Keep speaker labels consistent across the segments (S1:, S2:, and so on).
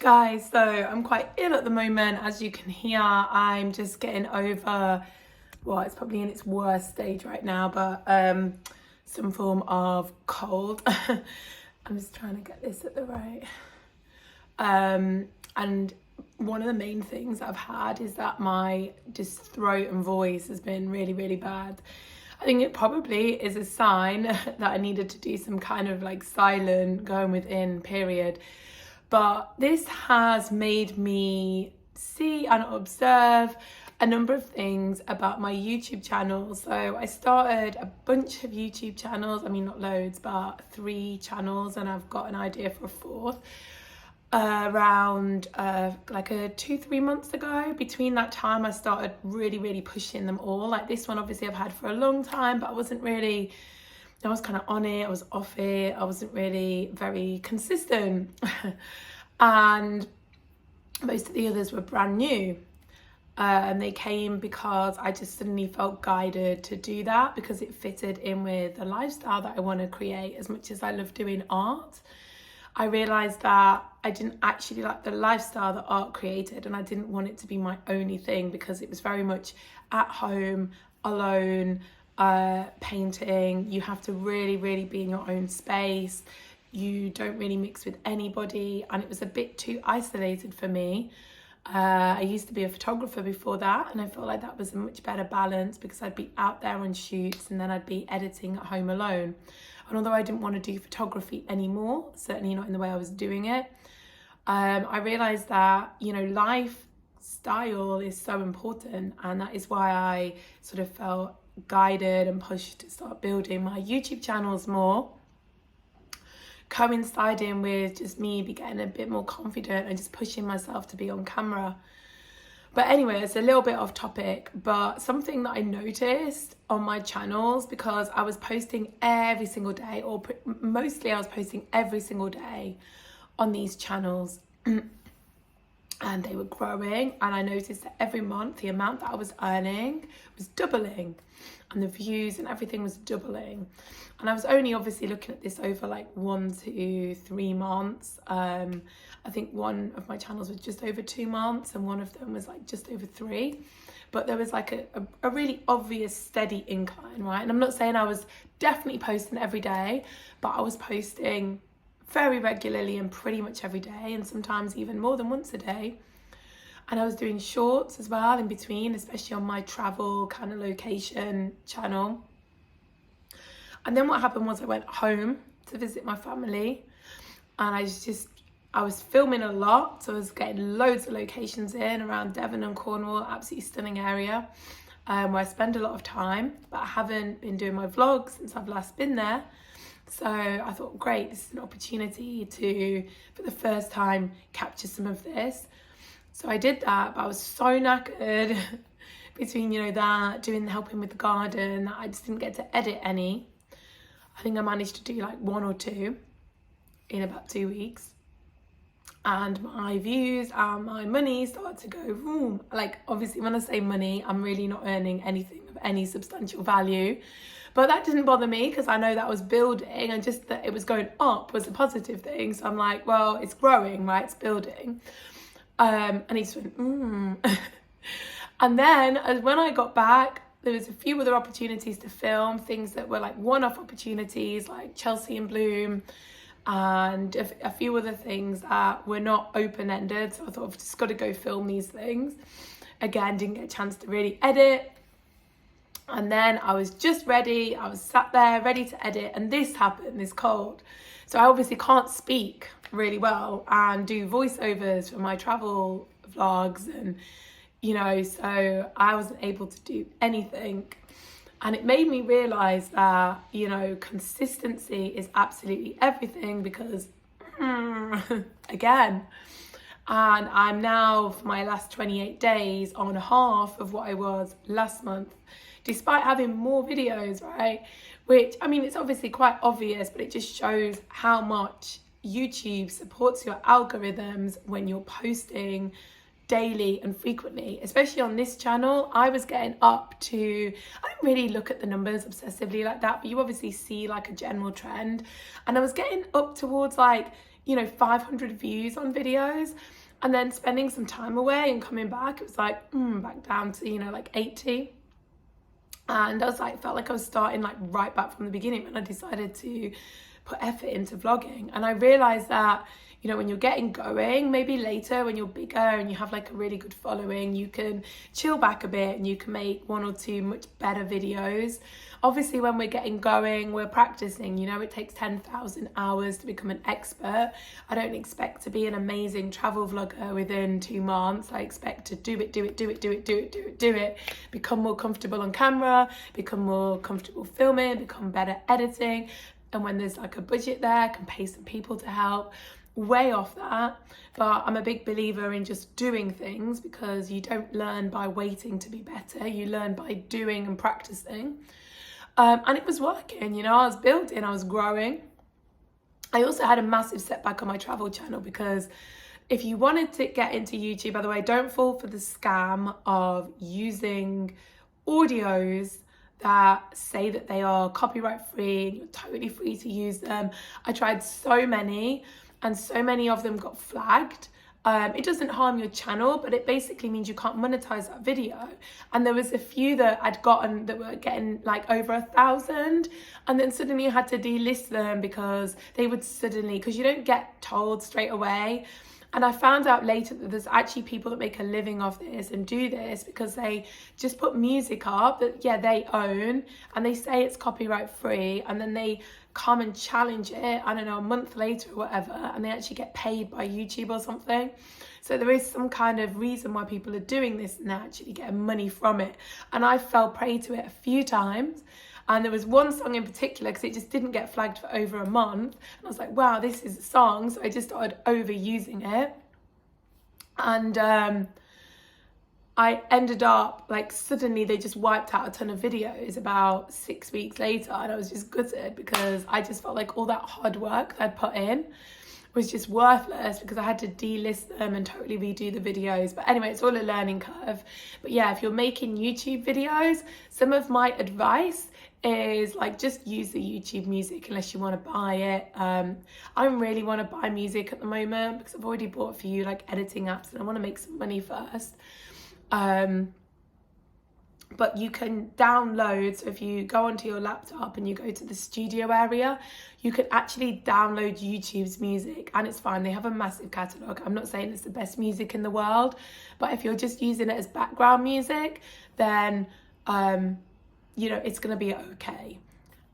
S1: Guys, so I'm quite ill at the moment. As you can hear, I'm just getting over, well, it's probably in its worst stage right now, but some form of cold. I'm just trying to get this at the right. And one of the main things I've had is that my just throat and voice has been really, really bad. I think it probably is a sign that I needed to do some kind of like silent going within period. But this has made me see and observe a number of things about my YouTube channel. So I started a bunch of YouTube channels. I mean, not loads, but 3 channels, and I've got an idea for a 4th. Around like 2-3 months ago. Between that time I started really pushing them all. Like this one obviously I've had for a long time, but I was kind of on it, I was off it, I wasn't really very consistent. And most of the others were brand new, and they came because I just suddenly felt guided to do that because it fitted in with the lifestyle that I want to create. As much as I love doing art, I realised that I didn't actually like the lifestyle that art created, and I didn't want it to be my only thing because it was very much at home, alone, painting. You have to really be in your own space. You don't really mix with anybody, and it was a bit too isolated for me. I used to be a photographer before that, and I felt like that was a much better balance because I'd be out there on shoots and then I'd be editing at home alone. And although I didn't want to do photography anymore, certainly not in the way I was doing it, I realised that, you know, lifestyle is so important, and that is why I sort of felt guided and pushed to start building my YouTube channels more, coinciding with just me getting a bit more confident and just pushing myself to be on camera. But anyway, it's a little bit off topic, but something that I noticed on my channels, because I was posting every single day, or mostly I was posting every single day on these channels, and they were growing, and I noticed that every month the amount that I was earning was doubling, and the views and everything was doubling. And I was only obviously looking at this over like 1 to 3 months. I think one of my channels was just over 2 months, and one of them was like just over 3. But there was like a really obvious steady incline, right? And I'm not saying I was definitely posting every day, but I was posting very regularly and pretty much every day, and sometimes even more than once a day. And I was doing shorts as well in between, especially on my travel kind of location channel. And then what happened was I went home to visit my family, and I was filming a lot. So I was getting loads of locations in around Devon and Cornwall, absolutely stunning area, where I spend a lot of time, but I haven't been doing my vlogs since I've last been there. So I thought, great, this is an opportunity to, for the first time, capture some of this. So I did that, but I was so knackered between, you know, that, helping with the garden, that I just didn't get to edit any. I think I managed to do like 1 or 2 in about 2 weeks. And my views and my money started to go boom. Like, obviously when I say money, I'm really not earning anything of any substantial value. But that didn't bother me because I know that was building, and just that it was going up was a positive thing. So I'm like, well, it's growing, right? It's building. And he just went, And then when I got back, there was a few other opportunities to film, things that were like one-off opportunities, like Chelsea in Bloom, and a few other things that were not open-ended. So I thought, I've just got to go film these things. Again, didn't get a chance to really edit. And then I was just ready. I was sat there ready to edit, and this happened, this cold. So I obviously can't speak really well and do voiceovers for my travel vlogs, and you know, so I wasn't able to do anything. And it made me realise that, you know, consistency is absolutely everything, because again, and I'm now, for my last 28 days, on half of what I was last month, despite having more videos, right? Which, I mean, it's obviously quite obvious, but it just shows how much YouTube supports your algorithms when you're posting daily and frequently. Especially on this channel, I was getting up to, I don't really look at the numbers obsessively like that, but you obviously see like a general trend, and I was getting up towards like, you know, 500 views on videos, and then spending some time away and coming back, it was like back down to, you know, like 80. And I was like, felt like I was starting like right back from the beginning when I decided to put effort into vlogging. And I realized that, you know, when you're getting going, maybe later when you're bigger and you have like a really good following, you can chill back a bit and you can make 1 or 2 much better videos. Obviously, when we're getting going, we're practicing, you know, it takes 10,000 hours to become an expert. I don't expect to be an amazing travel vlogger within 2 months. I expect to do it, become more comfortable on camera, become more comfortable filming, become better editing. And when there's like a budget there, I can pay some people to help. Way off that, but I'm a big believer in just doing things, because you don't learn by waiting to be better, you learn by doing and practicing. And it was working, you know, I was building, I was growing. I also had a massive setback on my travel channel, because if you wanted to get into YouTube, by the way, don't fall for the scam of using audios that say that they are copyright free and you're totally free to use them. I tried so many, and so many of them got flagged. It doesn't harm your channel, but it basically means you can't monetize that video. And there was a few that I'd gotten that were getting like over 1,000, and then suddenly I had to delist them because they would suddenly, because you don't get told straight away. And I found out later that there's actually people that make a living off this and do this because they just put music up that, yeah, they own, and they say it's copyright free, and then they come and challenge it, I don't know, a month later or whatever, and they actually get paid by YouTube or something. So there is some kind of reason why people are doing this, and they're actually getting money from it. And I fell prey to it a few times. And there was one song in particular, because it just didn't get flagged for over a month. And I was like, wow, this is a song. So I just started overusing it. And I ended up, like, suddenly they just wiped out a ton of videos about 6 weeks later. And I was just gutted, because I just felt like all that hard work that I'd put in was just worthless, because I had to delist them and totally redo the videos. But anyway, it's all a learning curve. But yeah, if you're making YouTube videos, some of my advice is like, just use the YouTube music unless you want to buy it. I don't really want to buy music at the moment, because I've already bought a few like editing apps and I want to make some money first. But you can download, so if you go onto your laptop and you go to the studio area, you can actually download YouTube's music, and it's fine. They have a massive catalogue. I'm not saying it's the best music in the world, but if you're just using it as background music, then you know, it's going to be okay.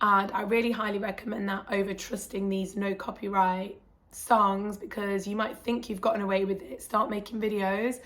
S1: And I really highly recommend that over trusting these no copyright songs, because you might think you've gotten away with it, start making videos,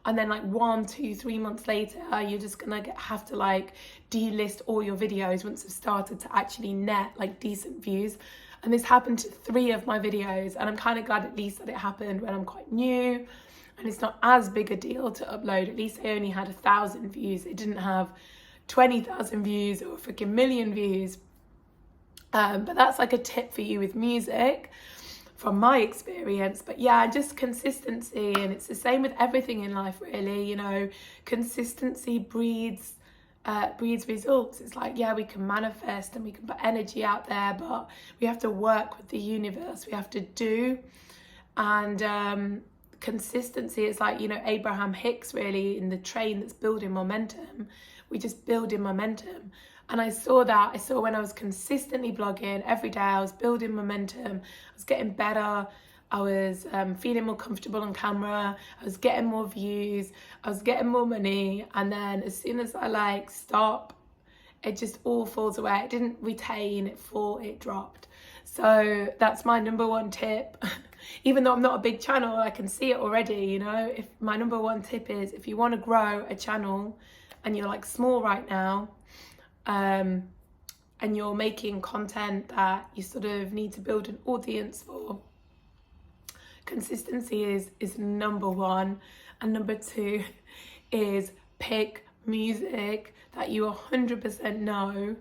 S1: and then like 1, 2, 3 months later, you're just gonna have to like delist all your videos once they've started to actually net like decent views. And this happened to 3 of my videos, and I'm kind of glad at least that it happened when I'm quite new and it's not as big a deal to upload. At least I only had 1,000 views. It didn't have 20,000 views or a freaking million views. But that's like a tip for you with music from my experience. But yeah, just consistency, and it's the same with everything in life really, you know, consistency breeds results. It's like, yeah, we can manifest and we can put energy out there, but we have to work with the universe, we have to do. And consistency is like, you know, Abraham Hicks really, in the train that's building momentum. We just build in momentum. And I saw when I was consistently blogging every day, I was building momentum, I was getting better, I was feeling more comfortable on camera, I was getting more views, I was getting more money. And then as soon as I like stop, it just all falls away. It didn't retain, it dropped. So that's my number one tip. Even though I'm not a big channel, I can see it already, you know. If my number one tip is, if you want to grow a channel and you're like small right now, and you're making content that you sort of need to build an audience for, consistency is number one. And number two is pick music that you 100% know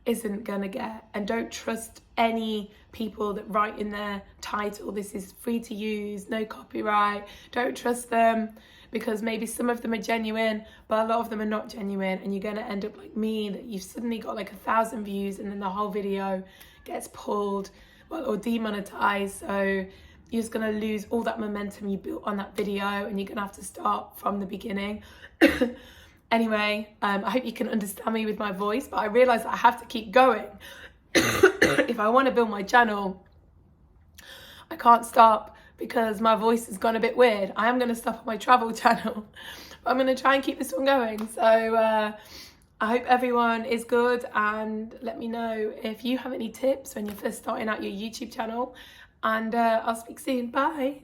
S1: isn't gonna get, and don't trust any people that write in their title, this is free to use, no copyright. Don't trust them, because maybe some of them are genuine, but a lot of them are not genuine, and you're gonna end up like me, that you've suddenly got like 1,000 views and then the whole video gets pulled, well, or demonetized. So you're just going to lose all that momentum you built on that video, and you're going to have to start from the beginning. Anyway, I hope you can understand me with my voice, but I realise that I have to keep going. If I want to build my channel, I can't stop because my voice has gone a bit weird. I am going to stop on my travel channel, but I'm going to try and keep this one going. So I hope everyone is good, and let me know if you have any tips when you're first starting out your YouTube channel, and I'll speak soon. Bye.